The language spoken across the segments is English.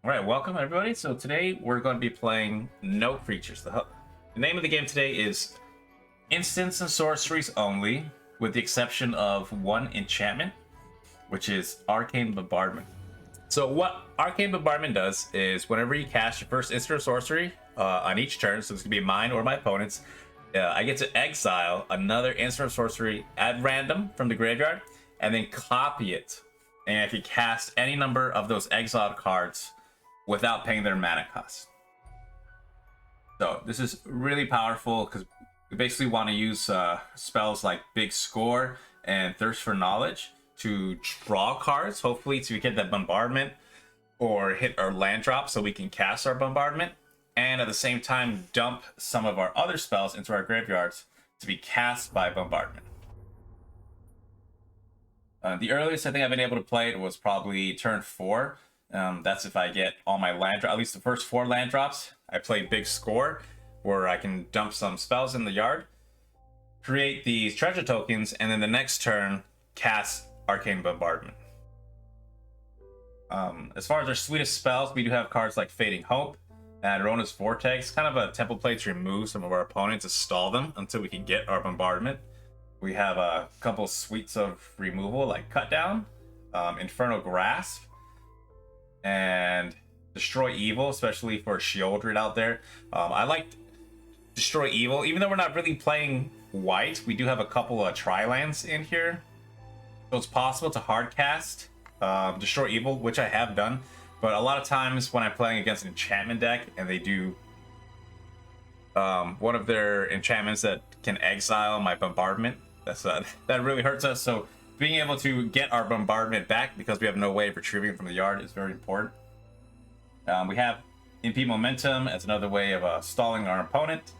All right, welcome everybody. So today we're going to be playing no creatures. The name of the game today is Instants and Sorceries Only, with the exception of one enchantment, which is Arcane Bombardment. So what Arcane Bombardment does is whenever you cast your first instant or sorcery on each turn, so this could be mine or my opponent's, I get to exile another instant or sorcery at random from the graveyard and then copy it. And I can cast any number of those exiled cards without paying their mana cost. So this is really powerful because we basically want to use spells like Big Score and Thirst for Knowledge to draw cards, hopefully to get that bombardment or hit our land drop so we can cast our bombardment, and at the same time dump some of our other spells into our graveyards to be cast by bombardment. The earliest I think I've been able to play it was probably turn 4. That's if I get all my land drops, at least the first 4 land drops. I play Big Score, where I can dump some spells in the yard, create these treasure tokens, and then the next turn cast Arcane Bombardment. As far as our sweetest spells, we do have cards like Fading Hope and Rona's Vortex, kind of a tempo play to remove some of our opponents to stall them until we can get our bombardment. We have a couple suites of removal like Cut Down, Infernal Grasp, and Destroy Evil, especially for Shieldred out there. I like Destroy Evil, even though we're not really playing white. We do have a couple of tri-lands in here, so it's possible to hard cast Destroy Evil, which I have done. But a lot of times when I'm playing against an enchantment deck and they do one of their enchantments that can exile my bombardment, that really hurts us. So being able to get our bombardment back because we have no way of retrieving from the yard is very important. We have Impede Momentum as another way of stalling our opponent,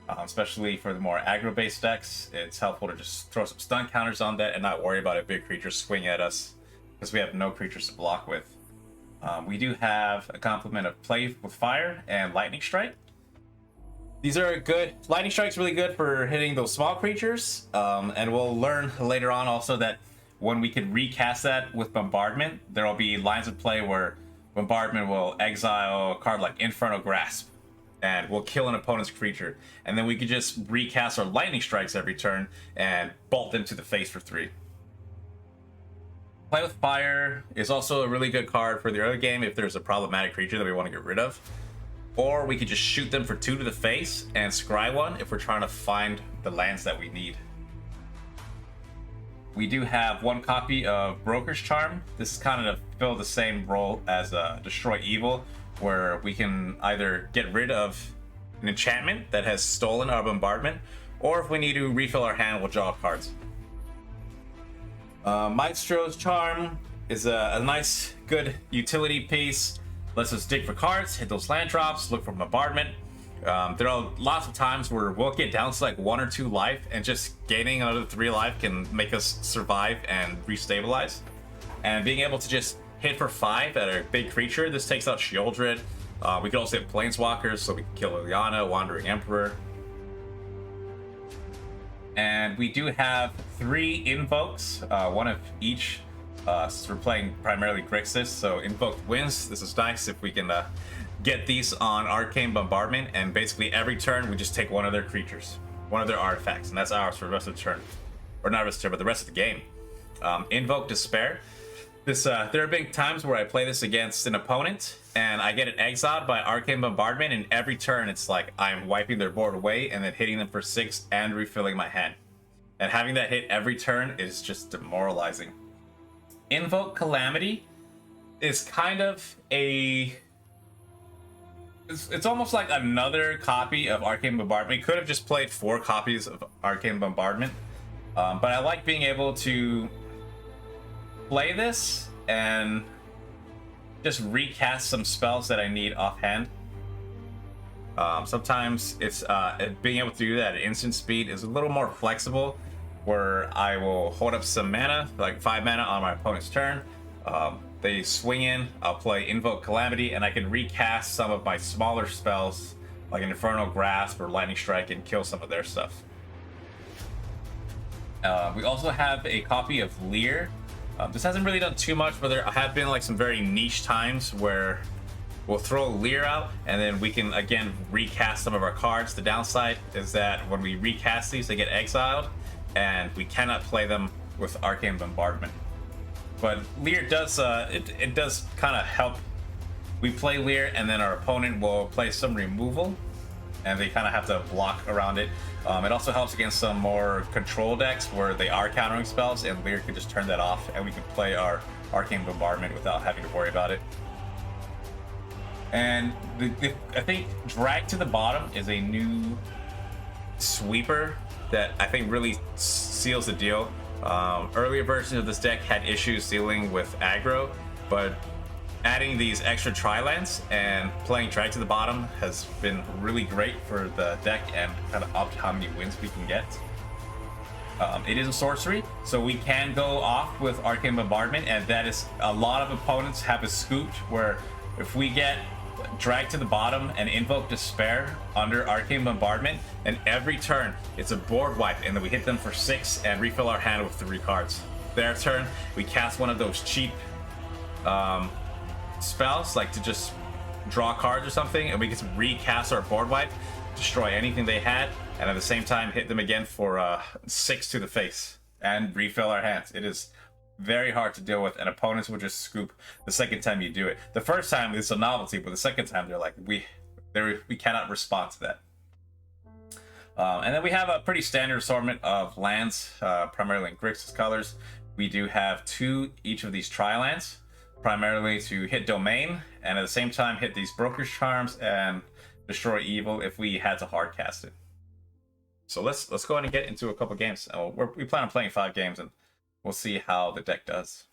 especially for the more aggro-based decks. It's helpful to just throw some stun counters on that and not worry about a big creature swing at us because we have no creatures to block with. We do have a complement of Play with Fire and Lightning Strike. These are good. Lightning Strike's really good for hitting those small creatures, and we'll learn later on also that when we can recast that with Bombardment, there will be lines of play where Bombardment will exile a card like Infernal Grasp, and we'll kill an opponent's creature, and then we can just recast our Lightning Strikes every turn and bolt them to the face for 3. Play with Fire is also a really good card for the early game if there's a problematic creature that we want to get rid of. Or we could just shoot them for 2 to the face and scry 1 if we're trying to find the lands that we need. We do have 1 copy of Broker's Charm. This is kind of to fill the same role as Destroy Evil, where we can either get rid of an enchantment that has stolen our bombardment, or if we need to refill our hand, we'll draw cards. Maestros Charm is a nice, good utility piece. Lets us dig for cards, hit those land drops, look for bombardment. There are lots of times where we'll get down to like 1 or 2 life, and just gaining another 3 life can make us survive and restabilize. And being able to just hit for 5 at a big creature, this takes out Shieldred. We can also hit Planeswalkers, so we can kill Liliana, Wandering Emperor. And we do have 3 invokes, 1 of each. Since we're playing primarily Grixis, so Invoke the Winds. This is nice if we can get these on Arcane Bombardment, and basically every turn we just take 1 of their creatures, 1 of their artifacts, and that's ours for the rest of the turn. Or not the rest of the turn, but the rest of the game. Invoke Despair. There have been times where I play this against an opponent, and I get it exiled by Arcane Bombardment, and every turn it's like I'm wiping their board away and then hitting them for 6 and refilling my hand. And having that hit every turn is just demoralizing. Invoke Calamity is kind of it's almost like another copy of Arcane Bombardment. We could have just played 4 copies of Arcane Bombardment, but I like being able to play this and just recast some spells that I need offhand. Sometimes it's being able to do that at instant speed is a little more flexible, where I will hold up some mana, like 5 mana on my opponent's turn. They swing in, I'll play Invoke Calamity, and I can recast some of my smaller spells, like an Infernal Grasp or Lightning Strike, and kill some of their stuff. We also have a copy of Leer. This hasn't really done too much, but there have been like some very niche times where We'll throw Leer out, and then we can again recast some of our cards. The downside is that when we recast these, they get exiled, and we cannot play them with Arcane Bombardment. But Leer does it does kind of help. We play Leer, and then our opponent will play some removal, and they kind of have to block around it. It also helps against some more control decks where they are countering spells, and Leer can just turn that off, and we can play our Arcane Bombardment without having to worry about it. And I think Drag to the Bottom is a new sweeper that I think really seals the deal. Earlier versions of this deck had issues dealing with aggro, but adding these extra tri-lands and playing Drag to the Bottom has been really great for the deck and kind of upped how many wins we can get. It is a sorcery, so we can go off with Arcane Bombardment, and that is a lot of opponents have a scoop where if we get Drag to the Bottom and Invoke Despair under Arcane Bombardment, and every turn it's a board wipe, and then we hit them for 6 and refill our hand with 3 cards. Their turn, we cast one of those cheap spells, like to just draw cards or something, and we can recast our board wipe, destroy anything they had, and at the same time hit them again for 6 to the face and refill our hands. It is very hard to deal with, and opponents will just scoop the second time you do it. The first time it's a novelty, but the second time they're like, we cannot respond to that. And then we have a pretty standard assortment of lands, primarily in Grixis colors. We do have 2 each of these tri-lands, primarily to hit Domain, and at the same time hit these Broker's Charms and destroy evil if we had to hard cast it. So let's go ahead and get into a couple games. We plan on playing 5 games, and we'll see how the deck does.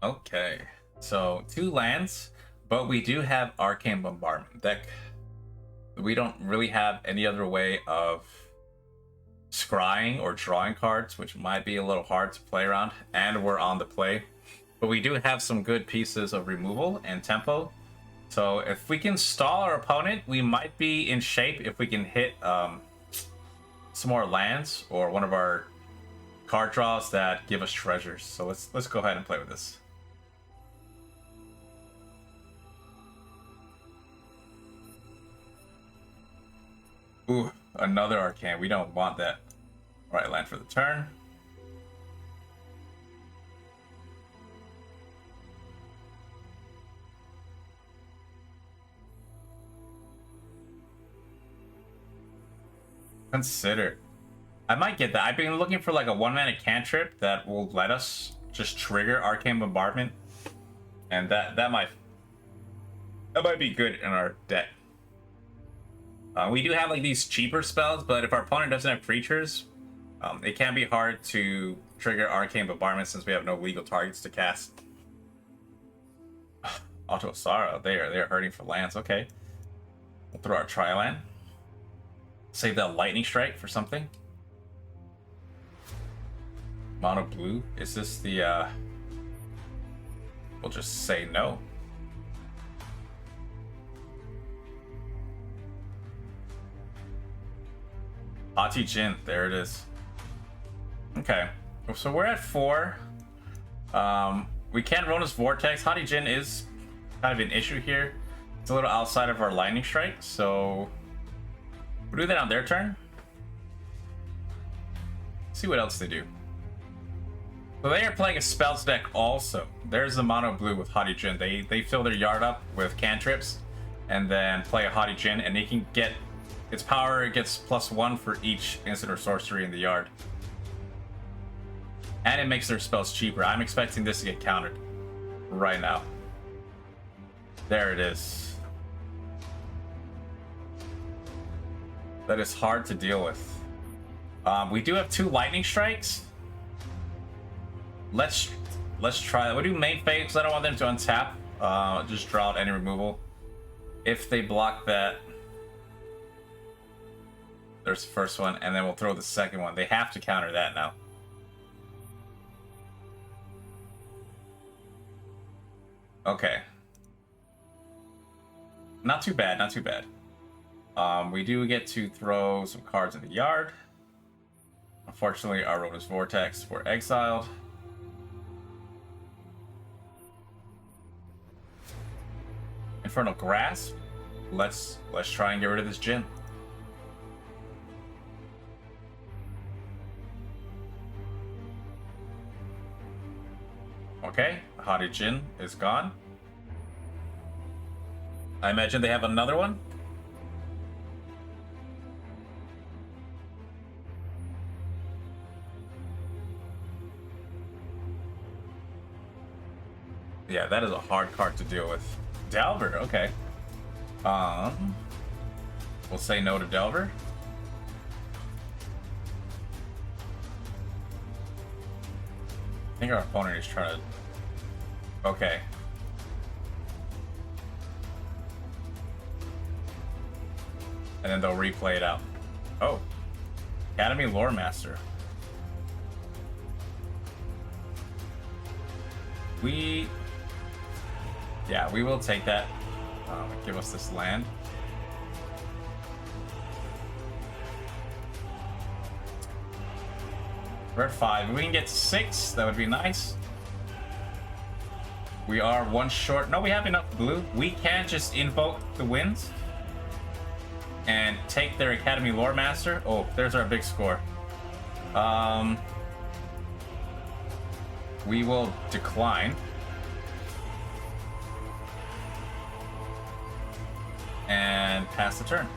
Okay, so 2 lands, but we do have Arcane Bombardment deck. We don't really have any other way of scrying or drawing cards, which might be a little hard to play around, and we're on the play. But we do have some good pieces of removal and tempo. So if we can stall our opponent, we might be in shape if we can hit some more lands or one of our card draws that give us treasures. So let's go ahead and play with this. Ooh, another Arcane. We don't want that. Alright, land for the turn. Consider. I might get that. I've been looking for like a 1-mana cantrip that will let us just trigger Arcane Bombardment. And that might be good in our deck. We do have like these cheaper spells, but if our opponent doesn't have creatures, it can be hard to trigger Arcane Bombardment since we have no legal targets to cast. Auto Sara, they're hurting for lands. Okay, we'll throw our tri-land. Save that Lightning Strike for something. Mono blue. Is this the? We'll just say no. Hati Jin, there it is. Okay, so we're at 4. We can Rona's Vortex. Hati Jin is kind of an issue here. It's a little outside of our Lightning Strike, so we'll do that on their turn. See what else they do. So they are playing a spells deck also. There's the mono blue with Hati Jin. They fill their yard up with cantrips and then play a Hati Jin, and they can get its power. It gets +1 for each instant or sorcery in the yard. And it makes their spells cheaper. I'm expecting this to get countered right now. There it is. That is hard to deal with. We do have 2 lightning strikes. Let's try that. We'll do main phase because I don't want them to untap. Just draw out any removal. If they block that, there's the first one, and then we'll throw the second one. They have to counter that now. Okay. Not too bad, not too bad. We do get to throw some cards in the yard. Unfortunately, our Rotor's Vortex were exiled. Infernal Grasp. Let's try and get rid of this Jin. Okay, Haughty Jin is gone. I imagine they have another one. Yeah, that is a hard card to deal with. Delver, okay. We'll say no to Delver. I think our opponent is trying to... Okay. And then they'll replay it out. Oh. Academy Lore Master. Yeah, we will take that. Give us this land. We're at 5. If we can get 6, that would be nice. We are 1 short. No, we have enough blue. We can just invoke the winds and take their Academy Lore Master. Oh, there's our big score. We will decline. And pass the turn.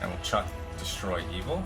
And we'll chuck Destroy Evil.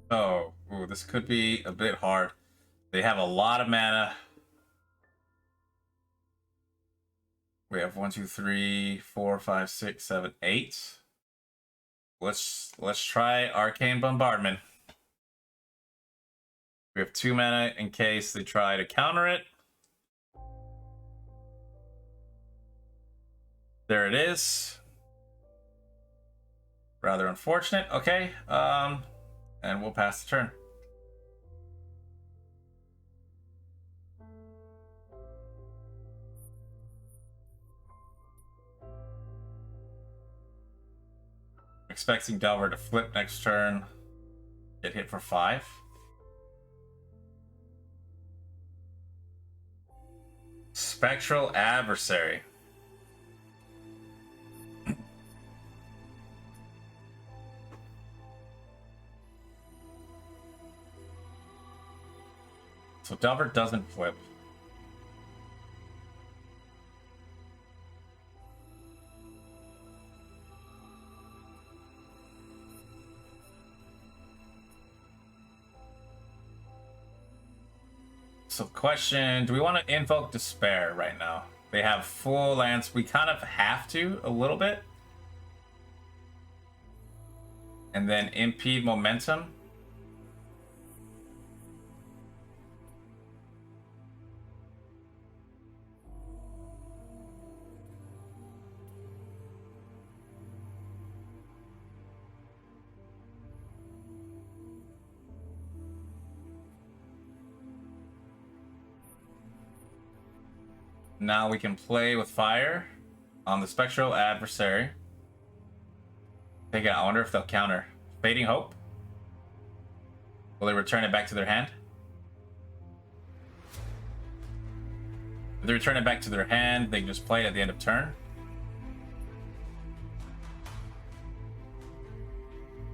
Oh, ooh, this could be a bit hard. They have a lot of mana. We have 1, 2, 3, 4, 5, 6, 7, 8. Let's try Arcane Bombardment. We have 2 mana in case they try to counter it. There it is. Rather unfortunate. Okay. And we'll pass the turn. Expecting Delver to flip next turn. Get hit for 5. Spectral Adversary. So Delver doesn't flip. So question, do we want to invoke Despair right now? They have full lands. We kind of have to a little bit. And then Impede Momentum. Now we can play with fire on the Spectral Adversary. I wonder if they'll counter. Fading Hope. Will they return it back to their hand? If they return it back to their hand, they can just play it at the end of turn.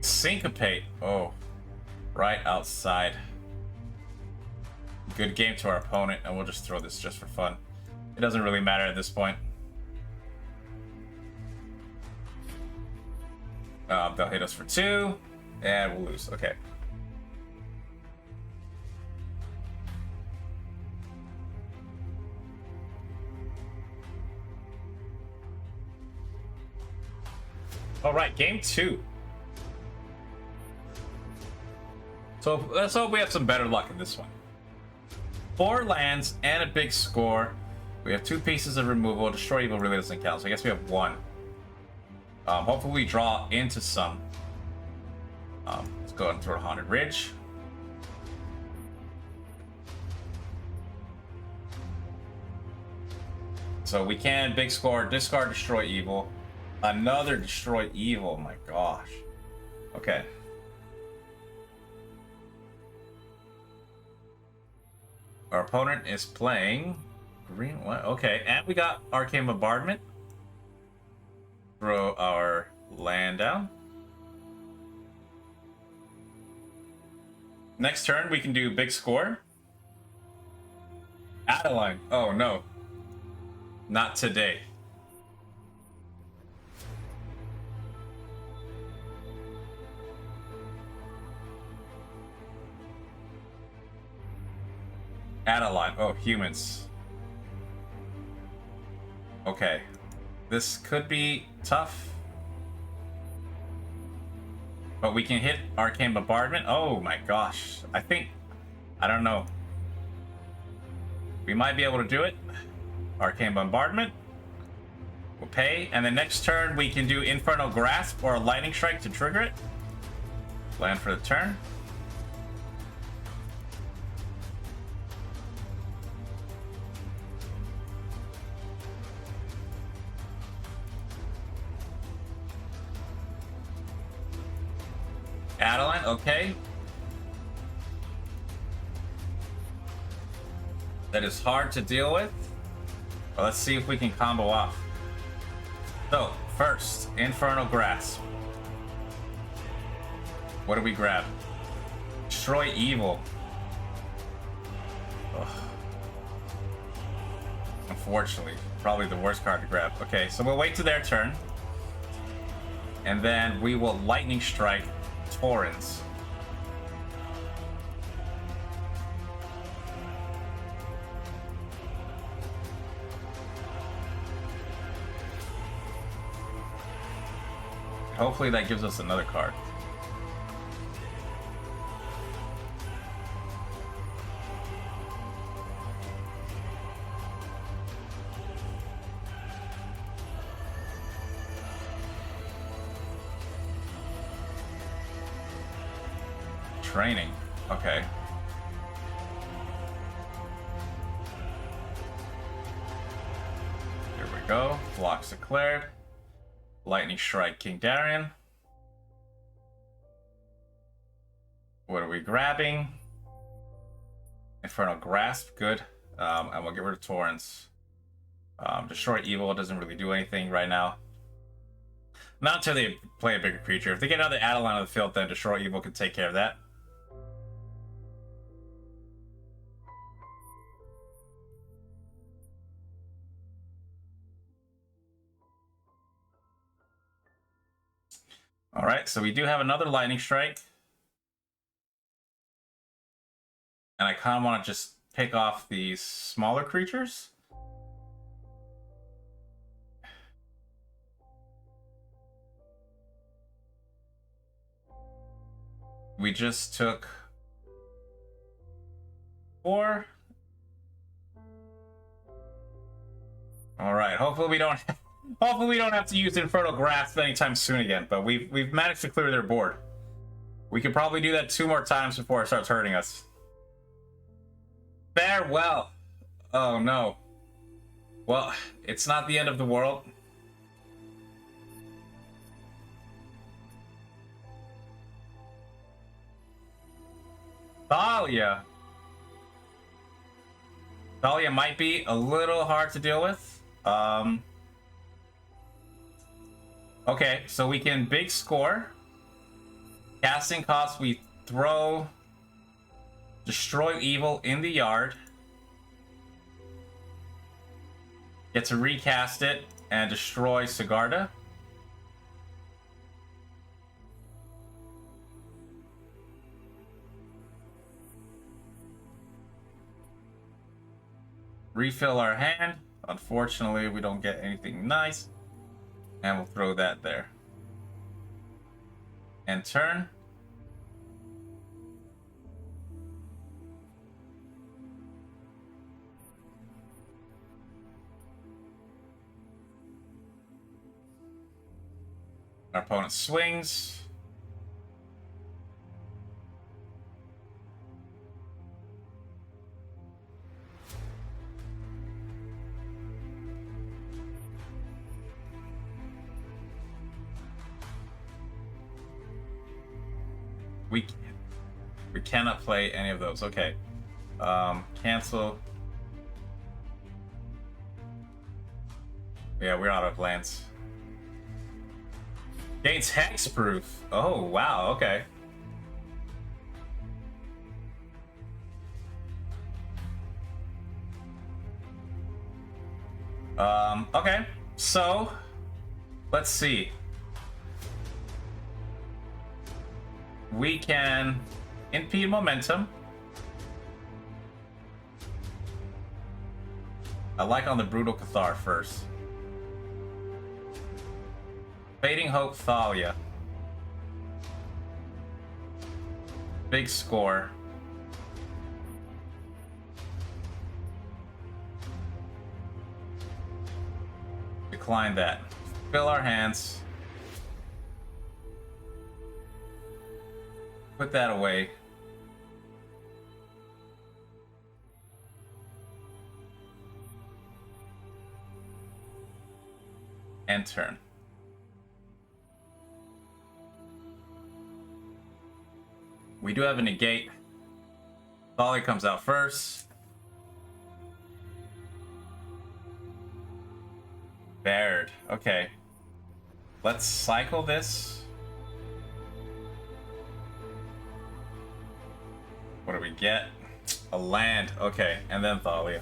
Syncopate. Oh, right outside. good game to our opponent, and we'll just throw this just for fun. It doesn't really matter at this point. They'll hit us for 2, and we'll lose. Okay. All right, game 2. So let's hope we have some better luck in this one. 4 lands and a big score. We have 2 pieces of removal. Destroy Evil really doesn't count, so I guess we have 1. Hopefully we draw into some. Let's go ahead and throw a Haunted Ridge. So we can big score, discard Destroy Evil. Another Destroy Evil, my gosh. Okay. Our opponent is playing green. What? Okay, and we got Arcane Bombardment. Throw our land down. Next turn, we can do big score. Adeline. Oh no. Not today. Adeline. Oh, humans. Okay. This could be tough. But we can hit Arcane Bombardment. Oh my gosh. I don't know. We might be able to do it. Arcane Bombardment. We'll pay. And the next turn we can do Infernal Grasp or a Lightning Strike to trigger it. Land for the turn. Adeline, okay. That is hard to deal with. But let's see if we can combo off. So, first, Infernal Grasp. What do we grab? Destroy Evil. Ugh. Unfortunately, probably the worst card to grab. Okay, so we'll wait to their turn. And then we will Lightning Strike Torrens. Hopefully that gives us another card. Training. Okay. Here we go. Blocks declared. Lightning Strike King Darien. What are we grabbing? Infernal Grasp, good. And we'll get rid of Torrents. Destroy Evil doesn't really do anything right now. Not until they play a bigger creature. If they get another Adeline on the field, then Destroy Evil can take care of that. All right, so we do have another Lightning Strike. And I kind of want to just pick off these smaller creatures. We just took 4. All right, hopefully we don't have to use Infernal Grasp anytime soon again, but we've managed to clear their board. We could probably do that 2 more times before it starts hurting us. Farewell. Oh no. Well, it's not the end of the world. Thalia. Thalia might be a little hard to deal with. Okay, so we can big score. Casting cost, we throw Destroy evil in the yard. Get to recast it and destroy Sigarda. Refill our hand. Unfortunately, we don't get anything nice. And we'll throw that there. And turn. Our opponent swings. We cannot play any of those. Okay. Cancel. Yeah, we're out of lands. Gains hexproof. Oh, wow. Okay. Okay. So, let's see. We can Impede Momentum. I like on the Brutal Cathar first. Fading Hope Thalia. Big score. Decline that. Fill our hands. Put that away. And turn. We do have a negate. Thalia comes out first. Baird. Okay. Let's cycle this. What do we get? A land. Okay, and then Thalia.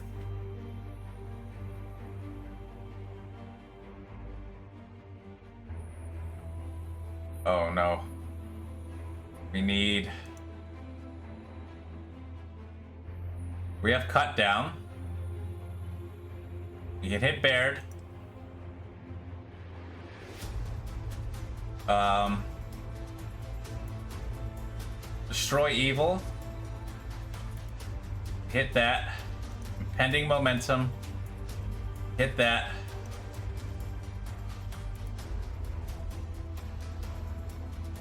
Oh no. We need... We have Cut Down. You can hit Baird. Destroy Evil. Hit that. Impending Momentum. Hit that.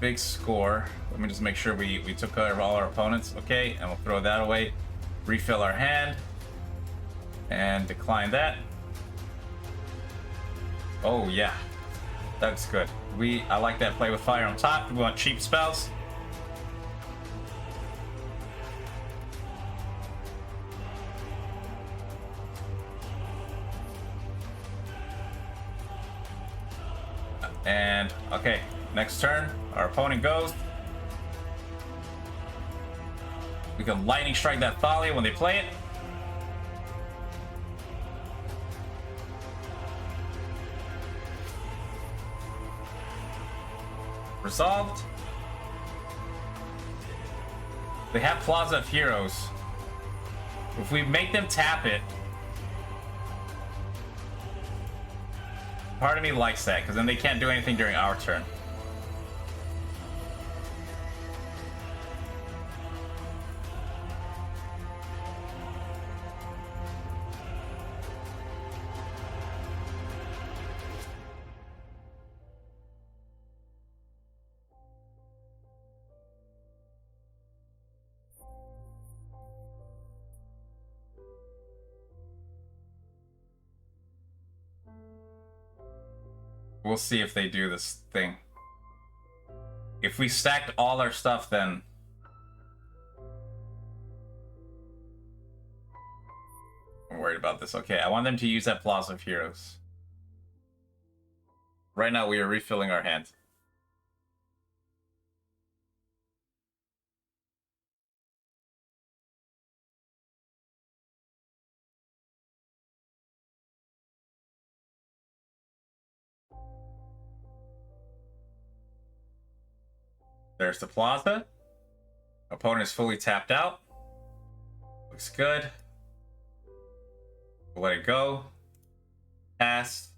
Big score. Let me just make sure we took care of all our opponents. Okay, and we'll throw that away. Refill our hand. And decline that. Oh yeah. That's good. I like that play with fire on top. We want cheap spells. And okay, next turn, our opponent goes. We can lightning strike that Thalia when they play it. Resolved. They have Plaza of Heroes. If we make them tap it, part of me likes that, because then they can't do anything during our turn. We'll see if they do this thing. If we stacked all our stuff, then... I'm worried about this. Okay, I want them to use that Plaza of Heroes. Right now, we are refilling our hand. There's the plaza. Opponent is fully tapped out. Looks good. We'll let it go. Pass.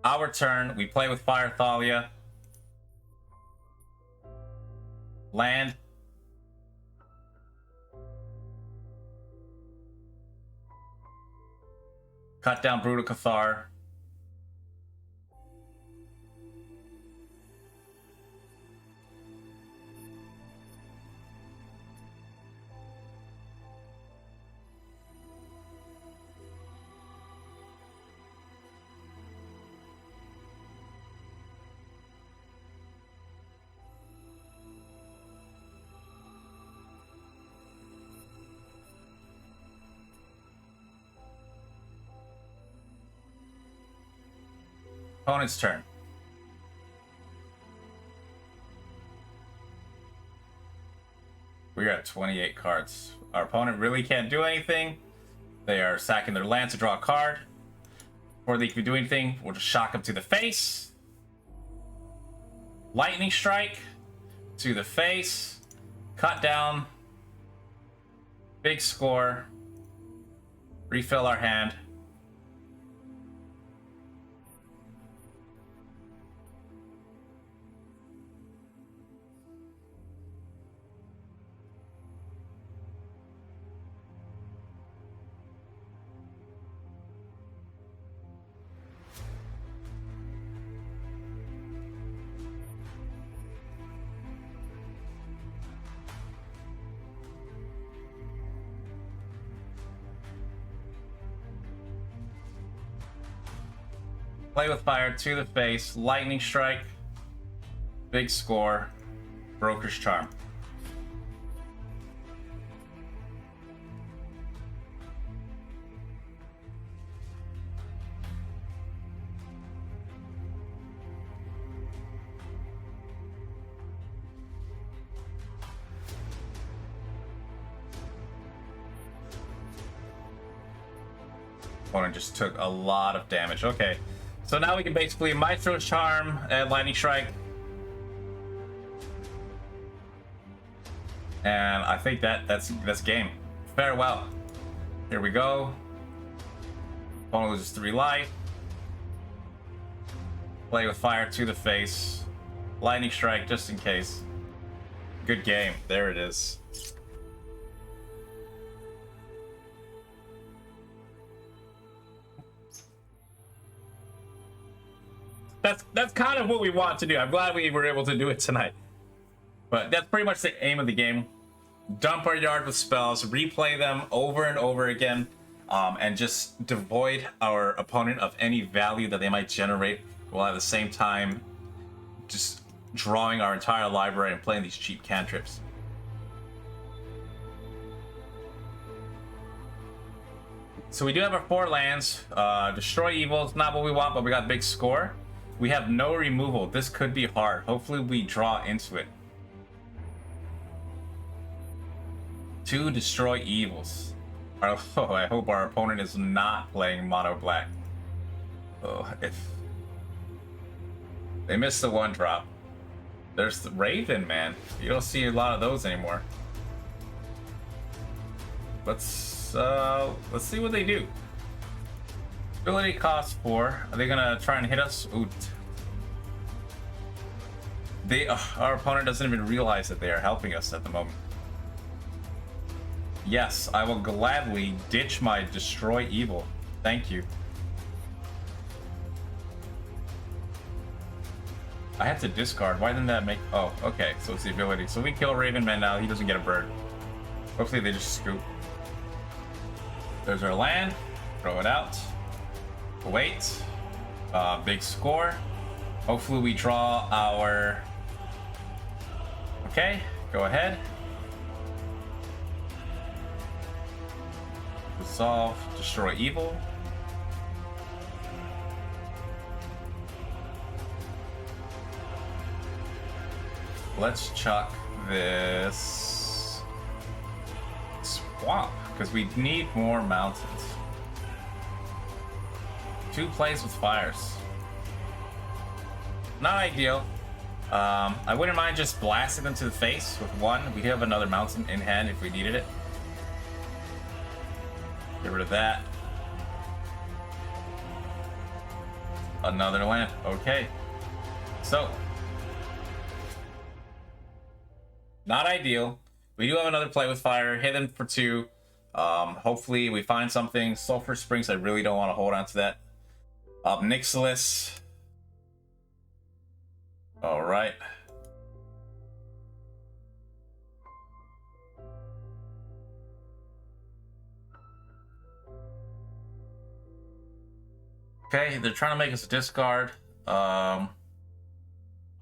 Our turn. We play with Fire Thalia. Land. Cut down Brutal Cathar. Opponent's turn. We're at 28 cards. Our opponent really can't do anything. They are sacking their land to draw a card. Before they can do anything, we'll just shock them to the face. Lightning Strike to the face. Cut down. Big score. Refill our hand. Play with fire to the face, lightning strike, big score, broker's charm. Opponent just took a lot of damage. Okay. So now we can basically Maestros Charm and Lightning Strike. And I think that's game. Farewell. Here we go. Opponent loses 3 life. Play with fire to the face. Lightning Strike just in case. Good game. There it is. That's kind of what we want to do. I'm glad we were able to do it tonight. But that's pretty much the aim of the game. Dump our yard with spells, replay them over and over again, and just devoid our opponent of any value that they might generate, while at the same time just drawing our entire library and playing these cheap cantrips. So we do have our 4 lands. Destroy Evil is not what we want, but we got big score. We have no removal. This could be hard. Hopefully we draw into it. 2 Destroy Evils. Oh, I hope our opponent is not playing mono black. Oh, if they missed the 1 drop. There's the Raven, man. You don't see a lot of those anymore. Let's see what they do. Ability costs 4. Are they gonna try and hit us? Ooh. Our opponent doesn't even realize that they are helping us at the moment. Yes, I will gladly ditch my Destroy Evil. Thank you. I have to discard. Why didn't that make... Oh, okay. So it's the ability. So we kill Raven Man now. He doesn't get a bird. Hopefully they just scoop. There's our land. Throw it out. Wait. Big score. Hopefully we draw our... Okay, go ahead. Resolve, destroy evil. Let's chuck this swamp, because we need more mountains. 2 plays with fires. Not ideal. I wouldn't mind just blasting them to the face with one. We do have another mountain in hand if we needed it. Get rid of that. Another land. Okay. So, not ideal. We do have another play with fire. Hit them for 2. Hopefully we find something. Sulfurous Springs, I really don't want to hold on to that. Nixilis. All right. Okay, they're trying to make us a discard. You know,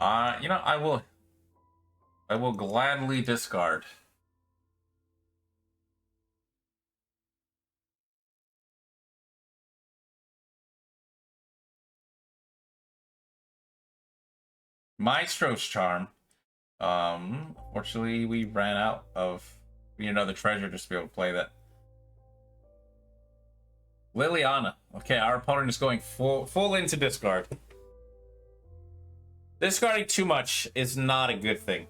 I will gladly discard. Maestros Charm. Fortunately, we ran out of. We need another treasure just to be able to play that. Liliana. Okay, our opponent is going full into discard. Discarding too much is not a good thing.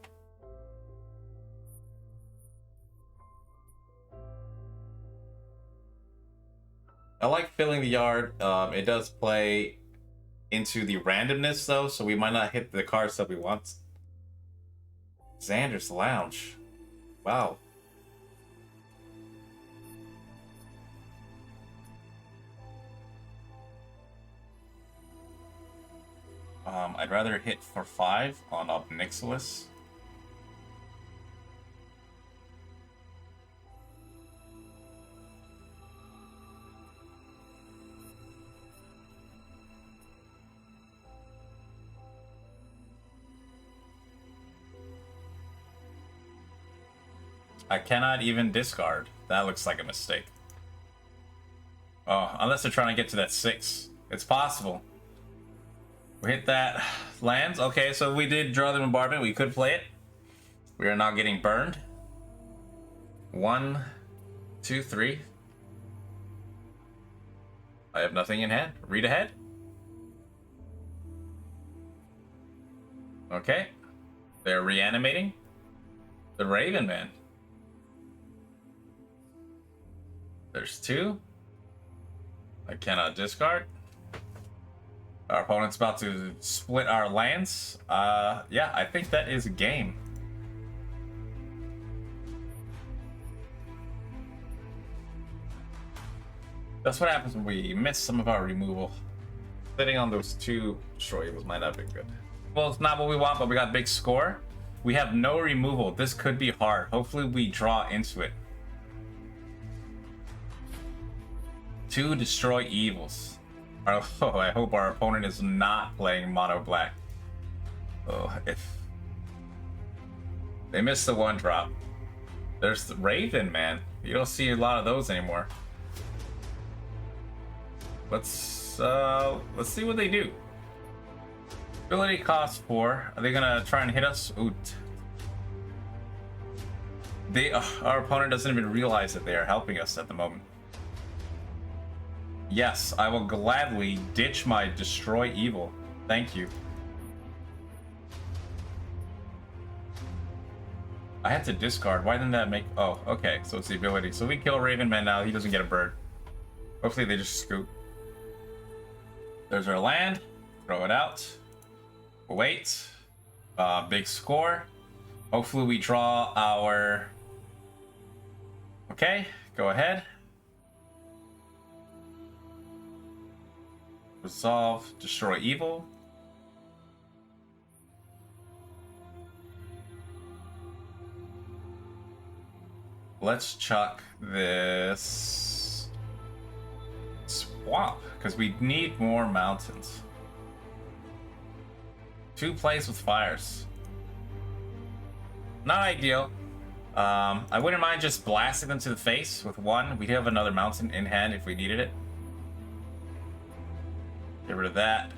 I like filling the yard. It does play into the randomness though, so we might not hit the cards that we want. Xander's Lounge. Wow. I'd rather hit for 5 on Nixilis. I cannot even discard. That looks like a mistake. Oh, unless they're trying to get to that 6. It's possible. We hit that. Lands. Okay, so we did draw the bombardment. We could play it. We are not getting burned. 1, 2, 3. I have nothing in hand. Read ahead. Okay. They're reanimating the Raven Man. There's 2. I cannot discard. Our opponent's about to split our lands. Yeah, I think that is a game. That's what happens when we miss some of our removal. Sitting on those 2 destroy evils might not have been good. Well, it's not what we want, but we got big score. We have no removal. This could be hard. Hopefully we draw into it. 2 destroy evils. Oh, I hope our opponent is not playing mono black. Oh, if they missed the 1 drop. There's the Raven, man. You don't see a lot of those anymore. Let's see what they do. Ability costs 4. Are they gonna try and hit us? Oot. Our opponent doesn't even realize that they are helping us at the moment. Yes, I will gladly ditch my destroy evil. Thank you. I had to discard. Why didn't that make... Oh, okay. So it's the ability. So we kill Raven Man now. He doesn't get a bird. Hopefully they just scoop. There's our land. Throw it out. Wait. Big score. Hopefully we draw our... Okay. Go ahead. Resolve, destroy evil. Let's chuck this swamp because we need more mountains. 2 plays with fires. Not ideal. I wouldn't mind just blasting them to the face with 1. We do have another mountain in hand if we needed it. Get rid of that.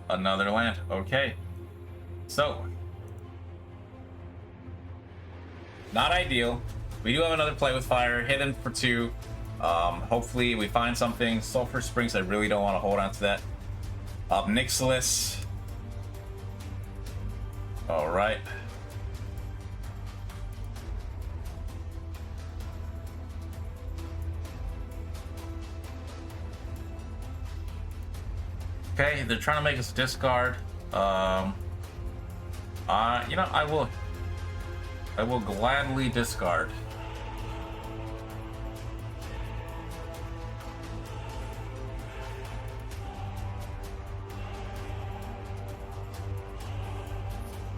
Another land. Okay. So, not ideal. We do have another play with fire. Hit them for 2. Hopefully we find something. Sulfurous Springs, I really don't want to hold on to that. Obnixilis. All right. Okay, they're trying to make us discard. You know, I will gladly discard.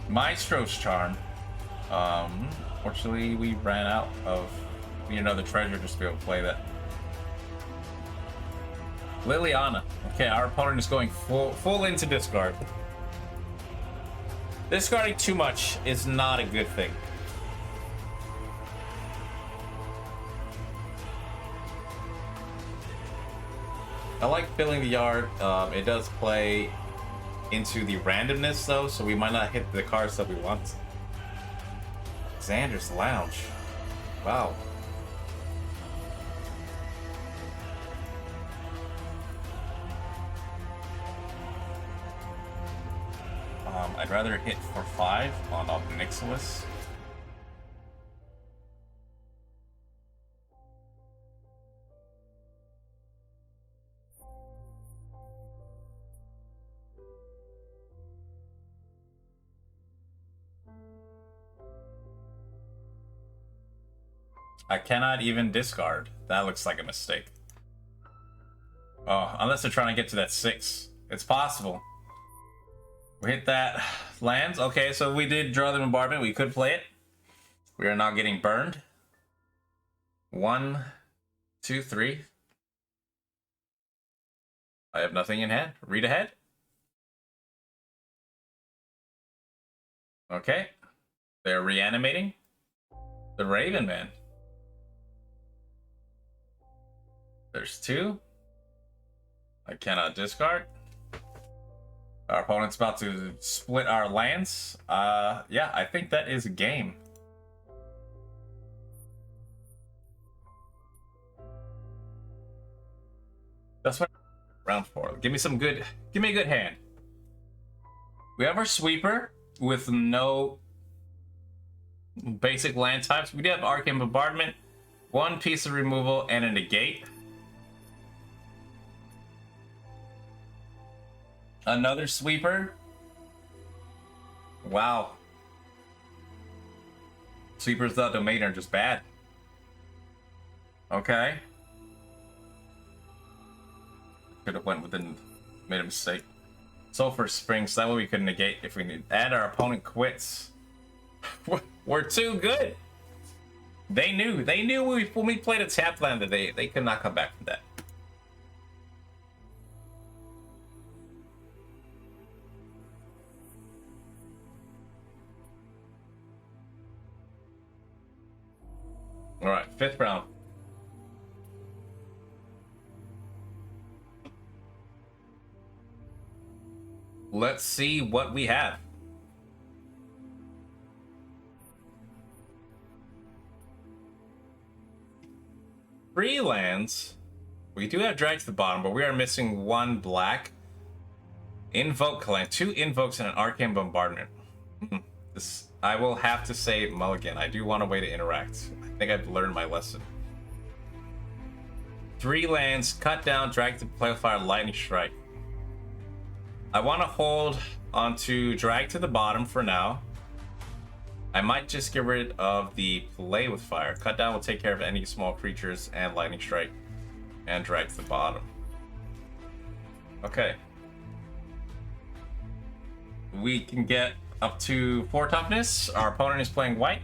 Maestros Charm. Fortunately, we ran out of the treasure just to be able to play that. Liliana. Okay, our opponent is going full into discard. Discarding too much is not a good thing. I like filling the yard. It does play into the randomness though, so we might not hit the cards that we want. Xander's Lounge. Wow. I'd rather hit for 5 on Obnixilis. I cannot even discard. That looks like a mistake. Oh, unless they're trying to get to that 6. It's possible. We hit that. Lands. Okay, so we did draw the bombardment. We could play it. We are not getting burned. 1, 2, 3. I have nothing in hand. Read ahead. Okay. They're reanimating the Raven Man. There's 2. I cannot discard. Our opponent's about to split our lands. Yeah, I think that is a game. That's what round 4. Give me a good hand. We have our sweeper with no basic land types. We do have Arcane Bombardment, 1 piece of removal, and a negate. Another sweeper. Wow. Sweepers without domain are just bad. Okay. Could have went within, made a mistake. Sulfurous Springs, that way we could negate if we need. And our opponent quits. We're too good. They knew when we played a tap land that they could not come back from that. All right, 5th round. Let's see what we have. Three lands. We do have drag to the bottom, but we are missing 1 black. Invoke land, 2 invokes and an Arcane Bombardment. This, I will have to say mulligan. I do want a way to interact. I think I've learned my lesson. 3 lands, cut down, drag to play fire, lightning strike. I want to hold onto drag to the bottom for now. I might just get rid of the play with fire. Cut down will take care of any small creatures and lightning strike, and drag to the bottom. Okay. We can get up to 4 toughness. Our opponent is playing white.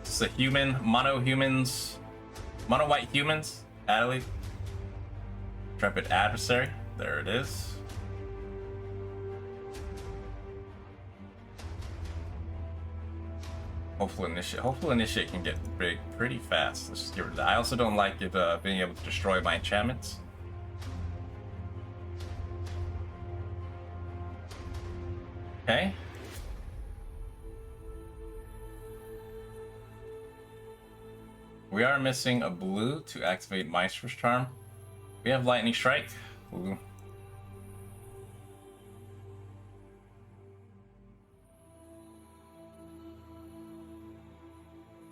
It's a human, mono white humans, Adelaide. Intrepid Adversary, there it is. Hopeful Initiate can get big pretty fast. Let's just get rid of that. I also don't like it being able to destroy my enchantments. Okay. We are missing a blue to activate Maestros Charm. We have Lightning Strike. Ooh.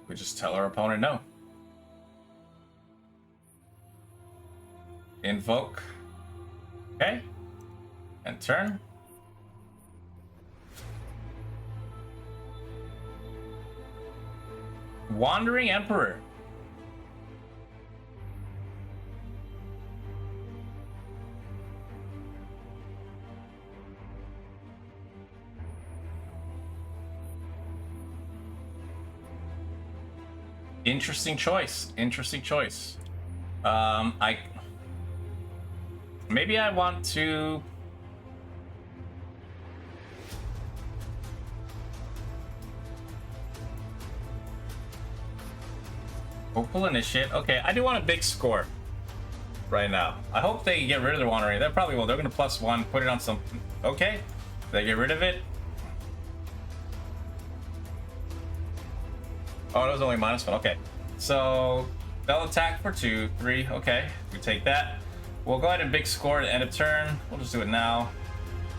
We just tell our opponent no. Invoke. Okay. And turn. Wandering Emperor. Interesting choice. Interesting choice. Maybe I want to. Hopeful Initiate. Okay, I do want a big score right now. I hope they get rid of the Wandering. They probably will. They're going to +1, put it on something. Okay, they get rid of it. Oh, it was only -1. Okay, so they'll attack for 2, 3. Okay, we take that. We'll go ahead and big score at the end of turn. We'll just do it now.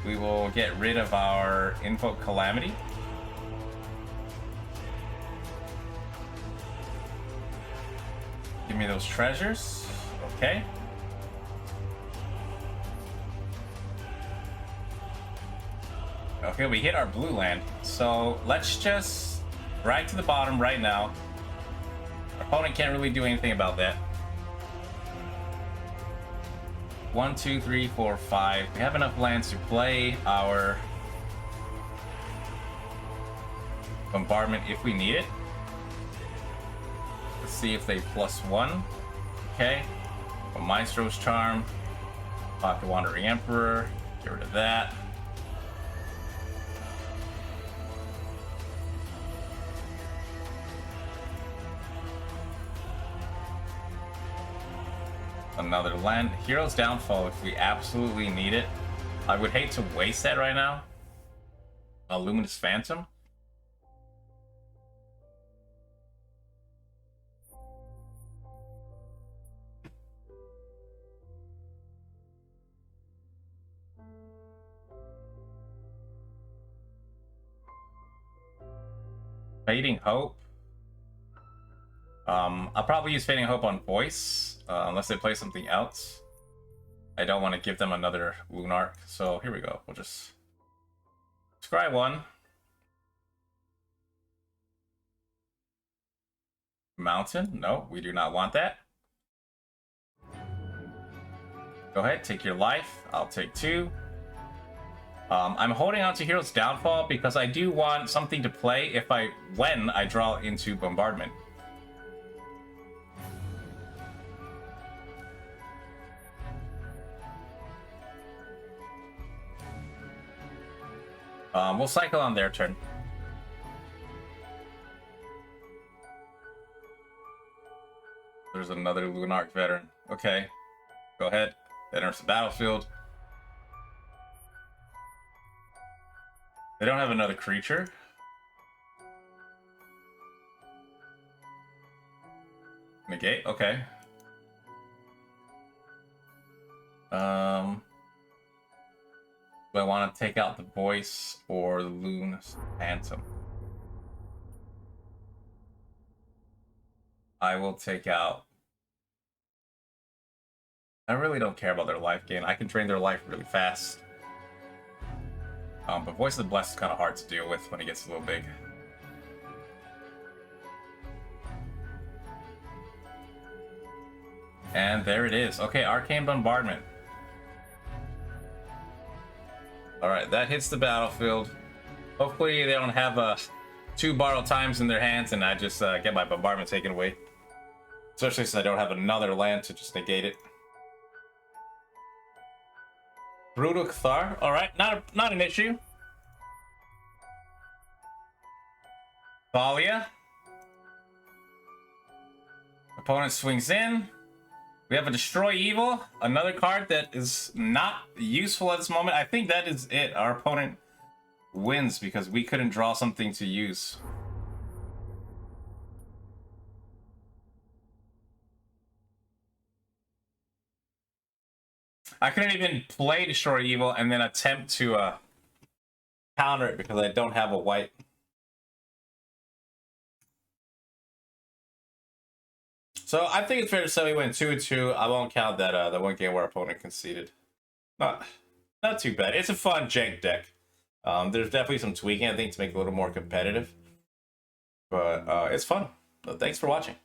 We will get rid of our Invoke Calamity. Give me those treasures. Okay. Okay, we hit our blue land. So let's just drag to the bottom right now. Our opponent can't really do anything about that. 1, 2, 3, 4, 5. We have enough lands to play our bombardment if we need it. Let's see if they +1. Okay. A Maestro's Charm. Pop the Wandering Emperor. Get rid of that. Another land. Hero's Downfall if we absolutely need it. I would hate to waste that right now. A Luminous Phantom. Fading Hope. I'll probably use Fading Hope on Voice, unless they play something else. I don't want to give them another Lunark, so here we go. We'll just scry 1. Mountain? No, we do not want that. Go ahead, take your life. I'll take 2. I'm holding on to Hero's Downfall because I do want something to play when I draw into Bombardment. We'll cycle on their turn. There's another Lunark veteran. Okay, go ahead. Enters the battlefield. They don't have another creature. Negate, okay. Do I want to take out the Voice or the Luminous Phantom? I will take out. I really don't care about their life gain. I can drain their life really fast. But Voice of the Blessed is kind of hard to deal with when it gets a little big. And there it is. Okay, Arcane Bombardment. Alright, that hits the battlefield. Hopefully they don't have 2 borrowed times in their hands and I just get my bombardment taken away. Especially since I don't have another land to just negate it. Brutal Cathar. Alright, not an issue. Thalia. Opponent swings in. We have a Destroy Evil, another card that is not useful at this moment. I think that is it. Our opponent wins because we couldn't draw something to use. I couldn't even play Destroy Evil and then attempt to counter it because I don't have a white. So I think it's fair to say we went 2-2. I won't count that the one game where our opponent conceded. Not too bad. It's a fun jank deck. There's definitely some tweaking, I think, to make it a little more competitive. But it's fun. So thanks for watching.